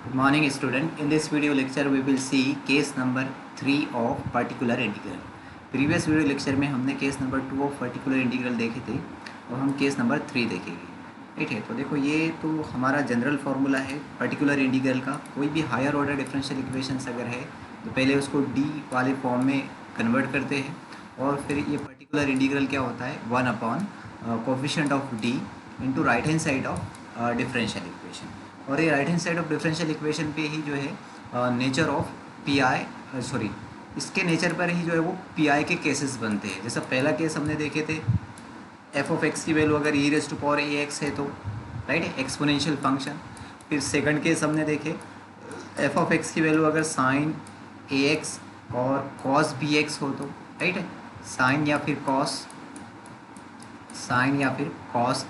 Good morning student. In this video lecture we will see case number 3 of particular integral. Previous video lecture में हमने case number 2 of particular integral देखे थे और हम case number 3 देखेंगे. ठीक है, तो देखो ये तो हमारा जनरल फार्मूला है पर्टिकुलर इंटीग्रल का. कोई भी हायर ऑर्डर डिफरेंशियल इक्वेशंस अगर है तो पहले उसको डी वाले फॉर्म में कन्वर्ट करते हैं और फिर ये पर्टिकुलर इंटीग्रल क्या होता है 1 upon coefficient of D into right hand side of differential equation. और ये right hand side of differential equation पे ही जो है नेचर ऑफ पी आई इसके नेचर पर ही जो है वो पी आई के केसेस बनते हैं. जैसा पहला केस हमने देखे थे एफ ऑफ एक्स की वैल्यू अगर e raise to power a x है तो राइट एक्सपोनेंशियल फंक्शन. फिर सेकंड केस हमने देखे एफ ऑफ एक्स की वैल्यू अगर साइन ए एक्स और कॉस बी एक्स हो तो राइट है साइन या फिर कॉस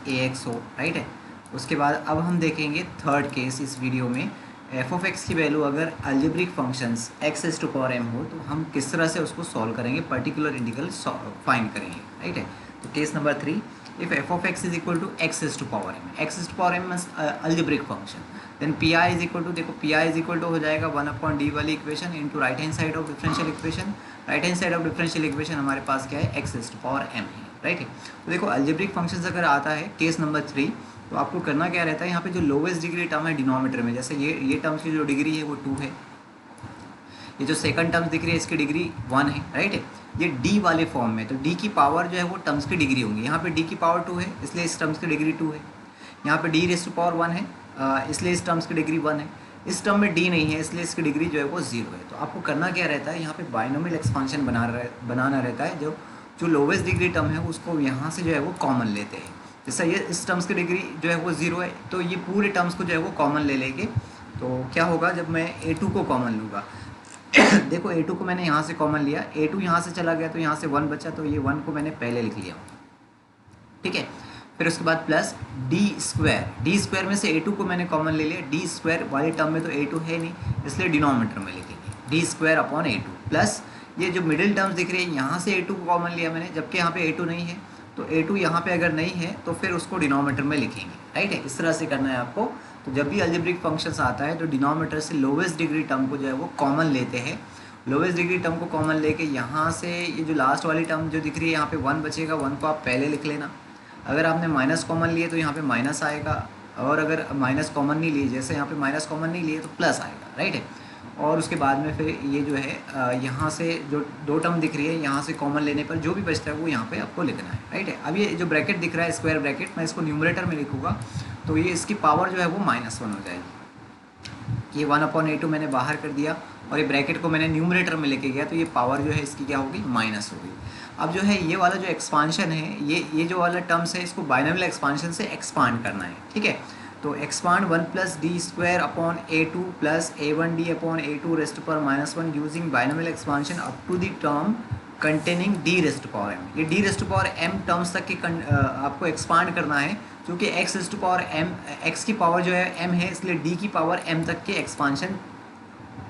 ए एक्स हो राइट है. उसके बाद अब हम देखेंगे थर्ड केस इस वीडियो में एफ ऑफ एक्स की वैल्यू अगर algebraic functions x S to power M हो तो हम किस तरह से उसको सॉल्व करेंगे पर्टिकुलर इंटीग्रल फाइंड करेंगे राइट है. तो case number 3 if F of X is equal to X S to power M algebraic function then P I is equal to देखो P I is equal to हो जाएगा 1 upon D वाली equation into right hand side of differential equation. Right hand side of differential equation हमारे पास क्या है x S to power m है right है. तो देखो अलजेब्रिक फंक्शंस अगर आता है केस नंबर 3 तो आपको करना क्या रहता है यहाँ पे जो लोवेस्ट डिग्री टर्म है डिनोमिनेटर में जैसे ये टर्म्स की जो डिग्री है वो 2 है. ये जो सेकंड टर्म्स दिख रही है इसकी डिग्री 1 है राइट है. ये डी वाले फॉर्म में तो डी की पावर जो है वो टर्म्स की डिग्री होंगी. यहाँ पे डी की पावर 2 है इसलिए इस टर्म्स की डिग्री 2 है. यहाँ पे डी रेज़ टू पावर 1 है इसलिए इस टर्म्स की डिग्री 1 है. इस टर्म में डी नहीं है इसलिए इसकी डिग्री जो है वो 0 है. तो आपको करना क्या रहता है यहाँ पे बाइनोमियल एक्सपांशन बनाना रहता है. जो लोवेस्ट डिग्री टर्म है उसको यहाँ से जो है वो कॉमन लेते हैं. जैसा ये इस टर्म्स की डिग्री जो है वो 0 है तो ये पूरे टर्म्स को जो है वो कॉमन ले लेंगे. तो क्या होगा जब मैं a2 को कॉमन लूँगा देखो a2 को मैंने यहाँ से कॉमन लिया a2 यहाँ से चला गया तो यहाँ से 1 बचा तो ये 1 को मैंने पहले लिख लिया ठीक है. फिर उसके बाद प्लस डी स्क्वायर में से a2 को मैंने कॉमन ले लिया. डी स्क्वायर वाली टर्म में तो a2 है नहीं इसलिए डिनोमिनेटर में लिखेंगे D square upon a2 plus ये जो मिडिल टर्म्स दिख रही है यहाँ से a2 को कॉमन लिया मैंने जबकि यहाँ पे a2 नहीं है तो a2 यहाँ पे अगर नहीं है तो फिर उसको डिनोमिनेटर में लिखेंगे राइट है. इस तरह से करना है आपको. तो जब भी अलजेब्रिक फंक्शंस आता है तो डिनोमिनेटर से लोवेस्ट डिग्री टर्म को जो है वो कॉमन लेते हैं. लोवेस्ट डिग्री टर्म को कॉमन लेके यहाँ से ये जो लास्ट वाली टर्म जो दिख रही है यहाँ पे 1 बचेगा 1 को आप पहले लिख लेना. अगर आपने माइनस कॉमन लिए तो यहाँ पे माइनस आएगा और अगर माइनस कॉमन नहीं लिए जैसे यहाँ पे माइनस कॉमन नहीं लिए तो प्लस आएगा राइट है. और उसके बाद में फिर ये जो है यहाँ से जो 2 टर्म दिख रही है यहाँ से कॉमन लेने पर जो भी बचता है वो यहाँ पे आपको लिखना है राइट है. अब ये जो ब्रैकेट दिख रहा है स्क्वायर ब्रैकेट मैं इसको न्यूमरेटर में लिखूँगा तो ये इसकी पावर जो है वो -1 हो जाएगी. ये 1 अपॉन a2 मैंने बाहर कर दिया और ये ब्रैकेट को मैंने न्यूमरेटर में लेके गया तो ये पावर जो है इसकी क्या होगी माइनस होगी. अब जो है ये वाला जो एक्सपांशन है ये जो वाला टर्म्स है इसको बाइनोमियल एक्सपांशन से एक्सपांड करना है ठीक है. तो expand 1 plus d square upon a2 plus a1d upon a2 raise to power -1 using binomial expansion up to the term containing d raise to power m. ये d raise to power m terms तक की आपको expand करना है क्योंकि x raise to power m x की power जो है m है इसलिए d की पावर m तक के एक्सपांशन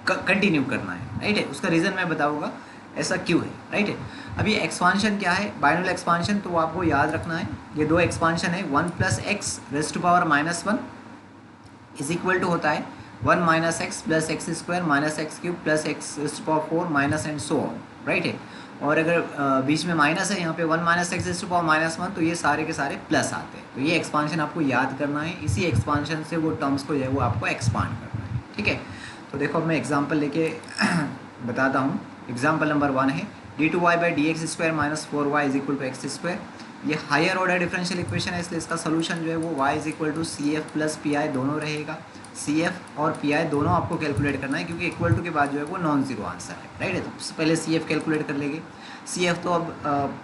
कंटिन्यू करना है राइट है. उसका रीज़न मैं बताऊँगा ऐसा क्यों है राइट है. अभी एक्सपांशन क्या है बाइनोमियल एक्सपांशन तो आपको याद रखना है ये 2 एक्सपांशन है 1 plus x raise to power -1 is equal to होता है 1 minus x plus x square minus x cube plus x raise to power 4 minus and so on right है. और अगर बीच में माइनस है यहाँ पे 1 minus x raise to power -1 तो ये सारे के सारे प्लस आते हैं. तो ये एक्सपांशन आपको याद करना है. इसी एक्सपांशन से वो टर्म्स को जो है वो आपको एक्सपांड करना है ठीक है. तो देखो अब मैं एग्जाम्पल लेके बताता हूँ. एग्जाम्पल नंबर 1 है d2y/dx² - 4y is equal to x square. ये हायर ऑर्डर डिफरेंशियल इक्वेशन है इसलिए इसका सोल्यूशन जो है वो y is equal to C F plus P I दोनों रहेगा. सी एफ और पी आई दोनों आपको कैलकुलेट करना है क्योंकि इक्वल टू के बाद जो है वो नॉन जीरो आंसर है राइट है. तो पहले सी एफ कैलकुलेट कर लेंगे. सी एफ तो अब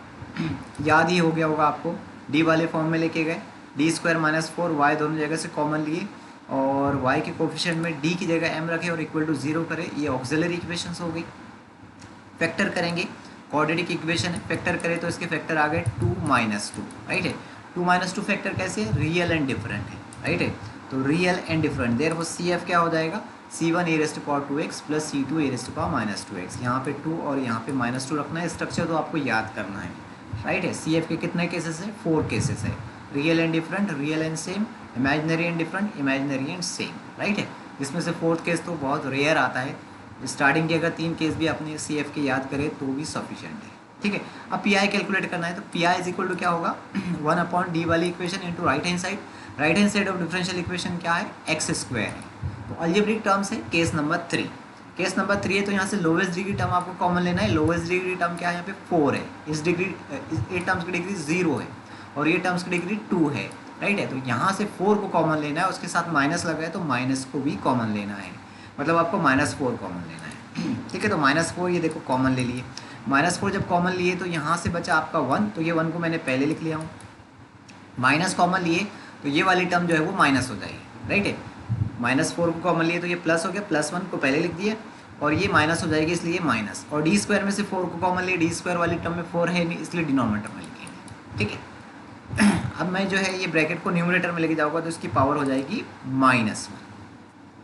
याद ही हो गया होगा आपको डी वाले फॉर्म में लेके गए डी स्क्वायर -4 y दोनों जगह से कॉमन लिए और y के कोफिशिएंट में d की जगह m रखे और इक्वल टू 0 करें. ये ऑक्सिलरी इक्वेशंस हो गई. फैक्टर करेंगे क्वाड्रेटिक इक्वेशन है फैक्टर करें तो इसके फैक्टर आ गए 2 - 2 राइट है. 2 - 2 फैक्टर कैसे रियल एंड डिफरेंट है राइट है. तो रियल एंड डिफरेंट देयर वो सी एफ क्या हो जाएगा c1 a raise to power 2x plus c2 a raise to power -2x. यहाँ पे 2 और यहाँ पे -2 रखना है. स्ट्रक्चर तो आपको याद करना है राइट है. सी एफ के कितने केसेस है 4 केसेस है real and different real and same imaginary and different imaginary and same right है. जिसमें से फोर्थ केस तो बहुत रेयर आता है। स्टार्टिंग के अगर 3 केस भी अपने सी एफ के याद करें तो भी सफिशिएंट है। ठीक है, अब पी आई कैलकुलेट करना है तो P I is equal to क्या होगा 1/d वाली equation into right hand side. Right hand side of differential equation क्या है, एक्स स्क्वायर है। तो अलजेब्रिक टर्म्स है केस नंबर 3। केस नंबर 3 है तो यहाँ से लोवेस्ट डिग्री टर्म आपको कॉमन लेना है। लोवेस्ट डिग्री टर्म क्या है यहाँ पे 4 है। इस डिग्री ये टर्म्स की डिग्री 0 है और ये टर्म्स की डिग्री 2 है, राइट है। तो यहाँ से 4 को कॉमन लेना है, उसके साथ माइनस लगा है तो माइनस को भी कॉमन लेना है, मतलब आपको -4 कॉमन लेना है। ठीक है, तो -4 ये देखो कॉमन ले लिए। -4 जब कॉमन लिए तो यहाँ से बचा आपका 1, तो ये 1 को मैंने पहले लिख लिया हूँ। माइनस कॉमन लिए तो ये वाली टर्म जो है वो माइनस हो जाएगी, राइट है। -4 को कॉमन लिए तो ये प्लस हो गया, +1 को पहले लिख दिया और ये माइनस हो जाएगी इसलिए माइनस। और डी स्क्वायर में से 4 को कॉमन लिए, डी स्क्वायर वाली टर्म में 4 है नहीं इसलिए डिनोमिनेटर में लिखेंगे। ठीक है, अब मैं जो है ये ब्रैकेट को न्यूमरेटर में लेके जाऊँगा तो इसकी पावर हो जाएगी -1,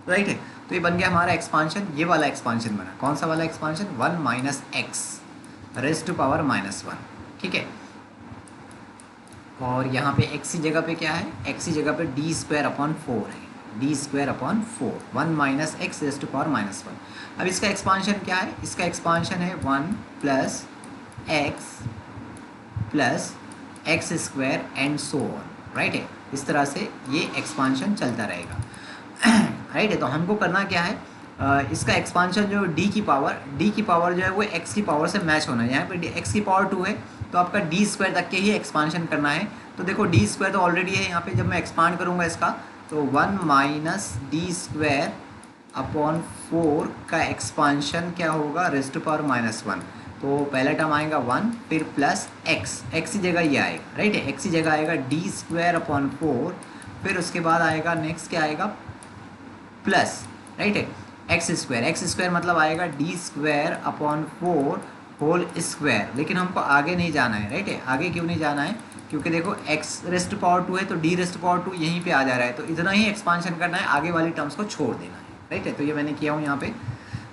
राइट है। तो ये बन गया हमारा एक्सपांशन, ये वाला एक्सपांशन बना। कौन सा वाला expansion, 1 - x raise to power -1। ठीक है, और यहाँ पे x की जगह पे क्या है, x की जगह पे d²/4 है, d²/4 1 - x raise to power -1। अब इसका एक्सपांशन क्या है, इसका एक्सपांशन है 1 + x² and so on, right है। इस तरह से ये एक्सपांशन चलता रहेगा, राइट है। तो हमको करना क्या है, इसका एक्सपांशन जो d की पावर जो है वो x की पावर से मैच होना है। यहाँ पे x की पावर 2 है तो आपका d² तक के ही एक्सपांशन करना है। तो देखो d² तो ऑलरेडी है यहाँ पे, जब मैं एक्सपांड करूँगा इसका तो 1 - d²/4 का एक्सपांशन क्या होगा, रेज़ टू पावर -1। तो पहला टर्म आएगा 1, फिर प्लस x की जगह ये आएगा, राइट है। x की जगह आएगा d²/4, फिर उसके बाद आएगा नेक्स्ट क्या आएगा प्लस, राइट है, x² मतलब आएगा d²/4 होल स्क्वायर। लेकिन हमको आगे नहीं जाना है, राइट है। आगे क्यों नहीं जाना है, क्योंकि देखो x⁻²2 है तो d⁻² यहीं पे आ जा रहा है, तो इतना ही एक्सपांशन करना है, आगे वाली टर्म्स को छोड़ देना है, राइट है। तो ये मैंने किया हूँ यहाँ पे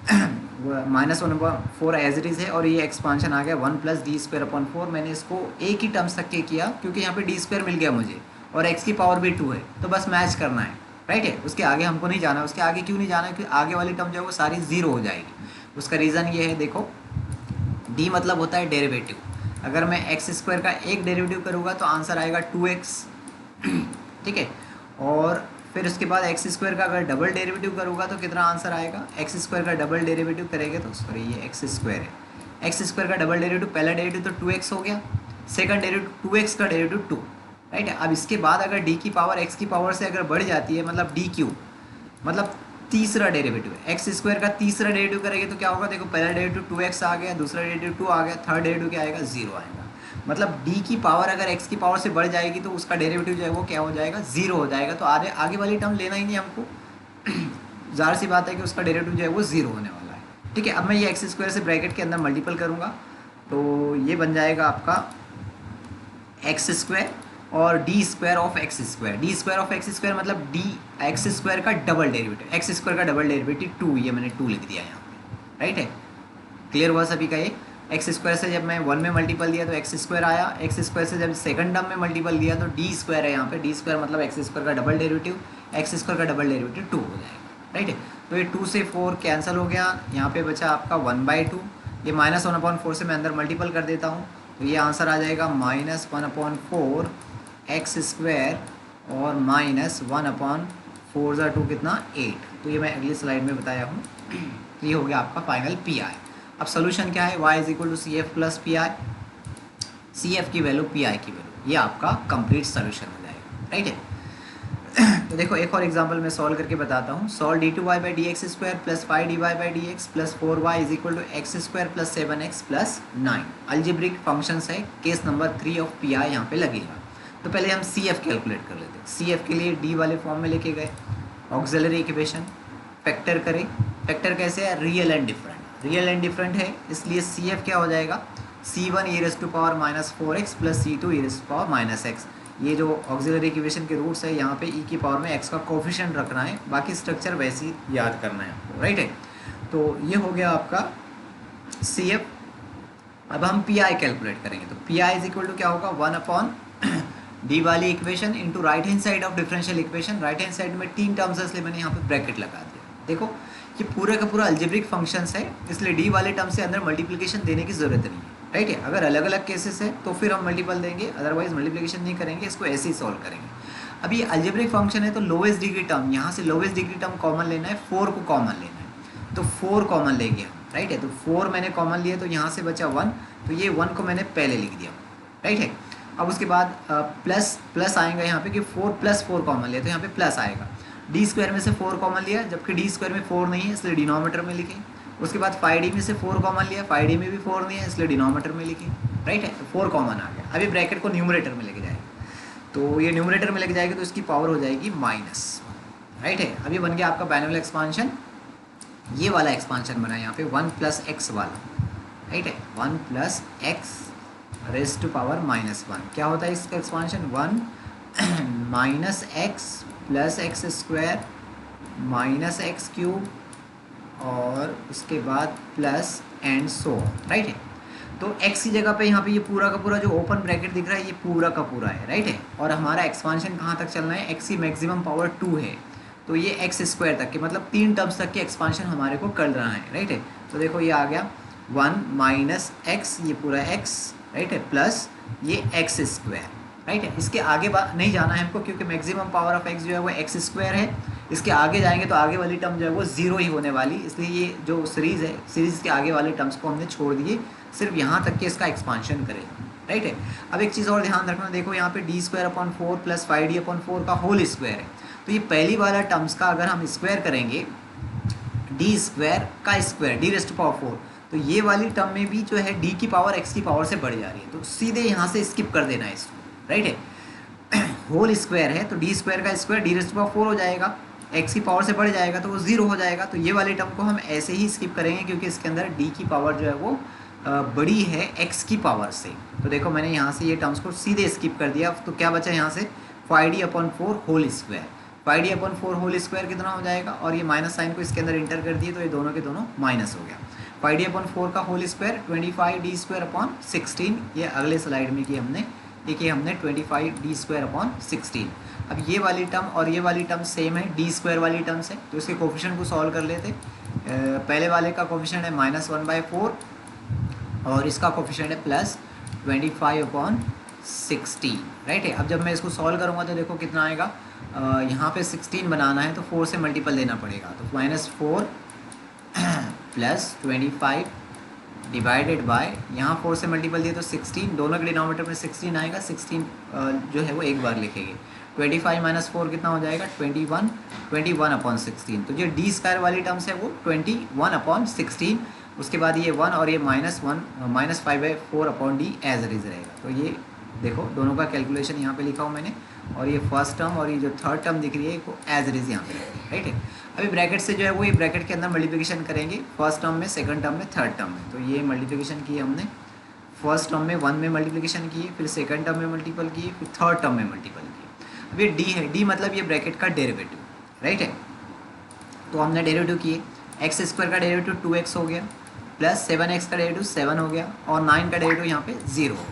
-1/4 एज इट इज़ है और ये एक्सपांशन आ गया 1 + d²/4। मैंने इसको एक ही टर्म्स तक के किया क्योंकि यहाँ पे d² मिल गया मुझे और x की पावर भी 2 है, तो बस मैच करना है, राइट है। उसके आगे हमको नहीं जाना। उसके आगे क्यों नहीं जाना है, क्योंकि आगे वाली टर्म जो है वो सारी 0 हो जाएगी। उसका रीज़न ये है, देखो d मतलब होता है डेरिवेटिव। अगर मैं x² का एक डेरिवेटिव करूँगा तो आंसर आएगा 2x, ठीक है। और फिर उसके बाद x² का अगर डबल डेरिवेटिव करूँगा तो कितना आंसर आएगा, x² का डबल डेरिवेटिव करेंगे तो सॉरी ये x² है, x² का डबल डेरिवेटिव, पहला डेरिवेटिव तो 2x हो गया, सेकंड डेरिवेटिव 2x का डेरिवेटिव 2, राइट है। अब इसके बाद अगर d की पावर x की पावर से अगर बढ़ जाती है, मतलब d³ मतलब तीसरा डेरिवेटिव है, x² का तीसरा डेरिवेटिव करेंगे तो क्या होगा, देखो पहला डेरिवेटिव 2x आ गया, दूसरा डेरिवेटिव 2 आ गया, थर्ड डेरिवेटिव क्या आएगा, 0 आएगा। मतलब d की पावर अगर x की पावर से बढ़ जाएगी तो उसका डेरिवेटिव जो है वो क्या हो जाएगा, 0 हो जाएगा। तो आगे वाली टर्म लेना ही नहीं हमको, ज़ाहिर सी बात है कि उसका डेरिवेटिव जो है वो 0 होने वाला है। ठीक है, अब मैं ये x² से ब्रैकेट के अंदर मल्टीपल करूँगा तो ये बन जाएगा आपका x² और d²/x²। d²/x² मतलब x² का डबल डेरिवेटिव, x² का डबल डेरिवेटिव 2, ये मैंने 2 लिख दिया यहाँ पे, राइट है। क्लियर हुआ सभी का ये। x² से जब मैं 1 में मल्टीपल दिया तो x² आया, x² से जब सेकंड टर्म में मल्टीपल दिया तो d² है यहाँ पे, d² मतलब x² का डबल डेरिवेटिव, x² का डबल डेरिवेटिव 2 हो जाएगा, राइट है। तो ये 2 से 4 कैंसिल हो गया, यहाँ पे बचा आपका 1/2। ये -1/4 से मैं अंदर मल्टीपल कर देता हूँ तो ये आंसर आ जाएगा -1/4 x² और -1/4 2 कितना 8। तो ये मैं अगली स्लाइड में बताया हूँ। ये हो गया आपका फाइनल पी आई। अब सोल्यूशन क्या है, y = CF + PI, CF की वैल्यू PI की वैल्यू, ये आपका कंप्लीट सोल्यूशन हो जाएगा, राइट है। तो देखो एक और एग्जांपल मैं सॉल्व करके बताता हूँ। Solve d2y/dx² + 5dy/dx + 4y = x² + 7x + 9। Algebraic functions है, केस नंबर 3 ऑफ PI यहाँ पे लगेगा। तो पहले हम CF कैलकुलेट कर लेते हैं। CF के लिए d वाले फॉर्म में लेके गए, ऑक्सिलरी इक्वेशन फैक्टर करें। फैक्टर कैसे है, रियल एंड डिफरेंट है, इसलिए CF क्या हो जाएगा, C1 e⁻⁻4x + C2 e⁻⁻x। ये जो ऑक्सिलरी इक्वेशन के रूट्स है, यहाँ पे e की पावर में x का कोफिशिएंट रखना है, बाकी स्ट्रक्चर वैसे ही याद करना है आपको, राइट है। तो ये हो गया आपका CF। अब हम PI कैलकुलेट करेंगे तो PI = क्या होगा, 1/d वाली equation into right hand side of differential equation. Right hand side में 3 टर्म्स है इसलिए मैंने यहाँ पे ब्रैकेट लगा दिया। देखो ये पूरा का पूरा अल्जेब्रिक फंक्शंस है, इसलिए डी वाले टर्म से अंदर मल्टीप्लिकेशन देने की ज़रूरत नहीं है, राइट है। अगर अलग अलग केसेस है तो फिर हम मल्टीपल देंगे, अदरवाइज मल्टीप्लिकेशन नहीं करेंगे, इसको ऐसे ही सॉल्व करेंगे। अब ये अल्जेब्रिक फंक्शन है तो लोवेस्ट डिग्री टर्म, यहाँ से लोवेस्ट डिग्री टर्म कॉमन लेना है, 4 को कॉमन लेना है, तो 4 कॉमन लेंगे हम, राइट है। तो 4 मैंने कॉमन लिया तो यहाँ से बचा 1, तो ये 1 को मैंने पहले लिख दिया, राइट है। अब उसके बाद प्लस प्लस आएगा यहाँ पे कि 4 + 4 कॉमन लिया तो यहाँ पे प्लस आएगा। डी स्क्वायर में से 4 कॉमन लिया, जबकि डी स्क्वायर में 4 नहीं है इसलिए डिनोमीटर में लिखें। उसके बाद 5d में से 4 कॉमन लिया, 5d में भी 4 नहीं है इसलिए डिनोमीटर में लिखें, राइट है। तो 4 कॉमन आ गया। अभी ब्रैकेट को न्यूमरेटर में लेके जाएगा, तो ये न्यूमरेटर में लेके जाएगी तो इसकी पावर हो जाएगी -1, राइट है। अभी बन गया आपका बाइनोमियल एक्सपांशन, ये वाला एक्सपांशन बना यहाँ पे 1 + x वाला, राइट है। 1 + x रेज़ टू पावर -1 क्या होता है इसका एक्सपांशन, 1 - x + x² -x³ और उसके बाद प्लस एंड सो, राइट है। तो x की जगह पे यहाँ पे ये पूरा का पूरा जो ओपन ब्रैकेट दिख रहा है ये पूरा का पूरा है, राइट है। और हमारा एक्सपांशन कहाँ तक चलना है, x की मैक्सिमम पावर 2 है तो ये x² तक के मतलब 3 टर्म्स तक के एक्सपांशन हमारे को कर रहा है, राइट है। तो देखो ये आ गया 1 - x, ये पूरा x, राइट है, प्लस ये x², राइट है। इसके आगे नहीं जाना है हमको क्योंकि मैक्सिमम पावर ऑफ x जो है वो x² है। इसके आगे जाएंगे तो आगे वाली टर्म जो है वो 0 ही होने वाली, इसलिए ये जो सीरीज़ है, सीरीज़ के आगे वाले टर्म्स को हमने छोड़ दिए, सिर्फ यहाँ तक के इसका एक्सपांशन करेगा, राइट है। अब एक चीज़ और ध्यान रखना, देखो यहाँ पे d² / 4 + 5d/4 का होल स्क्वायर है, तो ये पहली वाला टर्म्स का अगर हम स्क्वायर करेंगे d² का स्क्वायर d⁴, तो ये वाली टर्म में भी जो है d की पावर x की पावर से बढ़ जा रही है, तो सीधे यहाँ से स्किप कर देना है इसको, राइट है। होल स्क्वायर है तो d² का स्क्वायर d⁴ हो जाएगा, x की पावर से बढ़ जाएगा तो वो 0 हो जाएगा, तो ये वाले टर्म को हम ऐसे ही स्किप करेंगे क्योंकि इसके अंदर d की पावर जो है वो बड़ी है x की पावर से। तो देखो मैंने यहाँ से ये टर्म्स को सीधे स्किप कर दिया, तो क्या बचा यहाँ से 5d/4 whole square, 5d/4 whole square कितना हो जाएगा, और ये माइनस साइन को इसके अंदर इंटर कर दिए तो ये दोनों के दोनों माइनस हो गया। 5d/4 का होल स्क्वायर 25d²/16, ये अगले स्लाइड में की हमने, देखिए हमने 25d²/16। अब ये वाली टर्म और ये वाली टर्म सेम है, d² वाली टर्म से, तो इसके कोफिशिएंट को सॉल्व कर लेते। पहले वाले का कोफिशिएंट है -1/4 और इसका कोफिशिएंट है +25/16, राइट है। अब जब मैं इसको सॉल्व करूँगा तो देखो कितना आएगा, यहाँ पे 16 बनाना है तो 4 से मल्टीपल देना पड़ेगा, तो -4 + 25 डिवाइडेड बाय, यहाँ 4 से मल्टीपल दिए तो 16, दोनों के डिनोमिनेटर में 16 आएगा, 16 जो है वो एक बार लिखेंगे, 25 - 4 कितना हो जाएगा 21, 21/16, तो जो d² वाली टर्म्स है वो 21/16, उसके बाद ये 1 और ये -1 -5/4/d एज इट इज़ रहेगा। तो ये देखो दोनों का कैलकुलेशन यहाँ पे लिखा हूँ मैंने, और ये फर्स्ट टर्म और ये जो थर्ड टर्म दिख रही है वो एज इट इज़ यहाँ पे, राइट है। अभी ब्रैकेट से जो है वो ये ब्रैकेट के अंदर मल्टीप्लिकेशन करेंगे, फर्स्ट टर्म में, सेकंड टर्म में, थर्ड टर्म में। तो ये मल्टीप्लिकेशन की हमने फर्स्ट टर्म में 1 में मल्टीप्लिकेशन किए, फिर सेकंड टर्म में मल्टीपल किए, फिर थर्ड टर्म में मल्टीपल किए। अब ये डी है, डी मतलब ये ब्रैकेट का डेरिवेटिव, राइट है। तो हमने डेरिवेटिव किए, x² का डेरिवेटिव 2x हो गया, प्लस 7x का डेरिवेटिव 7 हो गया, और 9 का डेरिवेटिव यहाँ पे 0 हो गया,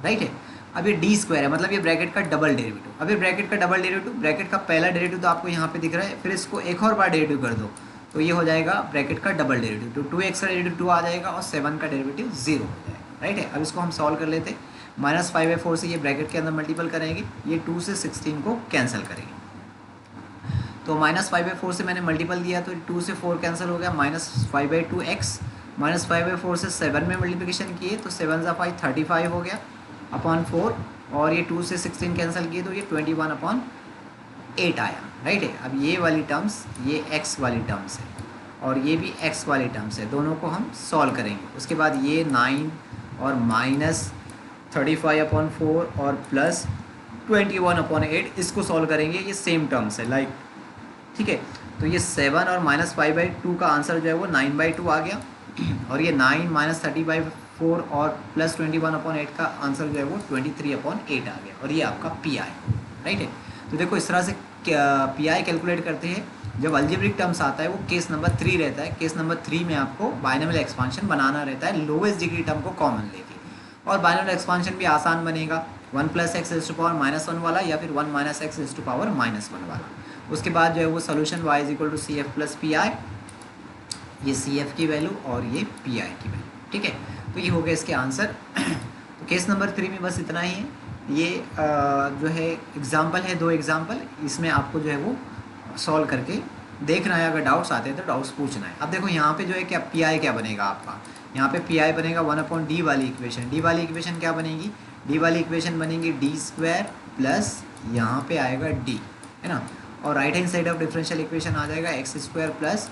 राइट है। अब ये d² है मतलब ये ब्रैकेट का डबल डेरिवेटिव। अब ये ब्रैकेट का डबल डेरिवेटिव, ब्रैकेट का पहला डेरिवेटिव तो आपको यहाँ पे दिख रहा है, फिर इसको एक और बार डेरिवेटिव कर दो तो ये हो जाएगा ब्रैकेट का डबल डेरिवेटिव, तो 2x का डेरिवेटिव 2 आ जाएगा और 7 का डेरिवेटिव 0 हो जाएगा, राइट है। अब इसको हम सॉल्व कर लेते, -5/4 से ये ब्रैकेट के अंदर मल्टीपल करेंगे, ये 2 से 16 को कैंसिल करेंगे, तो -5/4 से मैंने मल्टीपल दिया तो 2 से 4 कैंसिल हो गया, -5/2x, -5/4 से 7 में मल्टीप्लिकेशन किए तो 7 × 5 35 हो गया अपॉन 4, और ये 2 से 16 कैंसिल किए तो ये 21/8 आया, राइट है। अब ये वाली टर्म्स, ये x वाली टर्म्स है और ये भी x वाली टर्म्स है, दोनों को हम सॉल्व करेंगे। उसके बाद ये 9 और -35/4 और +21/8 इसको सॉल्व करेंगे, ये सेम टर्म्स है, लाइक, ठीक है। तो ये 7 और -5/2 का आंसर जो है वो 9/2 आ गया, और ये 9 -30/4 और +21/8 का आंसर जो है वो 23/8 आ गया, और ये आपका पी आई, राइट है। तो देखो इस तरह से पी आई कैलकुलेट करते हैं। जब अल्जेब्रिक टर्म्स आता है वो केस नंबर 3 रहता है, केस नंबर 3 में आपको बाइनोमियल एक्सपांशन बनाना रहता है लोवेस्ट डिग्री टर्म को कॉमन लेके, और बाइनोमियल एक्सपांशन भी आसान बनेगा, 1 + x⁻⁻1 वाला या फिर 1 - x⁻⁻1 वाला। उसके बाद जो है वो solution y is equal to C F plus P I, ये सी एफ की वैल्यू और ये पी आई की वैल्यू, ठीक है। तो ये हो गया इसके आंसर। तो केस नंबर 3 में बस इतना ही है। ये जो है एग्जाम्पल है, 2 एग्जाम्पल, इसमें आपको जो है वो सॉल्व करके देखना है, अगर डाउट्स आते हैं तो डाउट्स पूछना है। अब देखो यहाँ पे जो है क्या पी आई क्या बनेगा आपका, यहाँ पे पी आई बनेगा 1/d वाली इक्वेशन। डी वाली इक्वेशन क्या बनेगी, डी वाली इक्वेशन बनेगी डी स्क्वायर प्लस यहाँ पे आएगा डी, है ना, और right hand side of differential equation आ जाएगा X square plus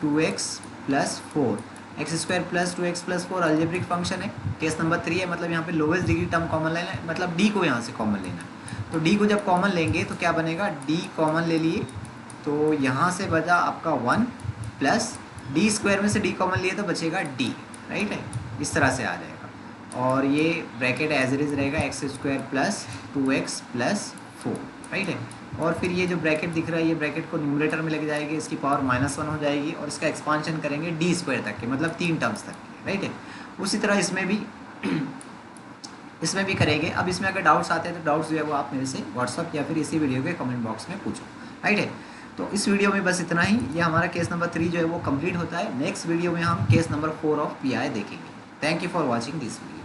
2x plus 4, X square plus 2x plus 4 algebraic function है। केस नंबर 3 है, मतलब यहाँ पे लोवेस्ट डिग्री टर्म कॉमन लेना है, मतलब d को यहाँ से कॉमन लेना है। तो d को जब कॉमन लेंगे तो क्या बनेगा, d कॉमन ले लिए तो यहाँ से बचा आपका 1 प्लस डी स्क्वायर में से d कॉमन लिए तो बचेगा d, राइट है, इस तरह से आ जाएगा। और ये ब्रैकेट एज इट इज रहेगा x square plus 2x plus 4, right है। और फिर ये जो ब्रैकेट दिख रहा है, ये ब्रैकेट को न्यूमरेटर में लेके जाएगी, इसकी पावर -1 हो जाएगी और इसका एक्सपांशन करेंगे डी स्क्वायर तक के, मतलब 3 टर्म्स तक के, राइट है। उसी तरह इसमें भी करेंगे। अब इसमें अगर डाउट्स आते हैं तो डाउट्स जो है वो आप मेरे से व्हाट्सअप या फिर इसी वीडियो के कमेंट बॉक्स में पूछो, राइट है। तो इस वीडियो में बस इतना ही, ये हमारा केस नंबर 3 जो है वो कंप्लीट होता है। नेक्स्ट वीडियो में हम case number 4 of P I देखेंगे। Thank you for watching this video.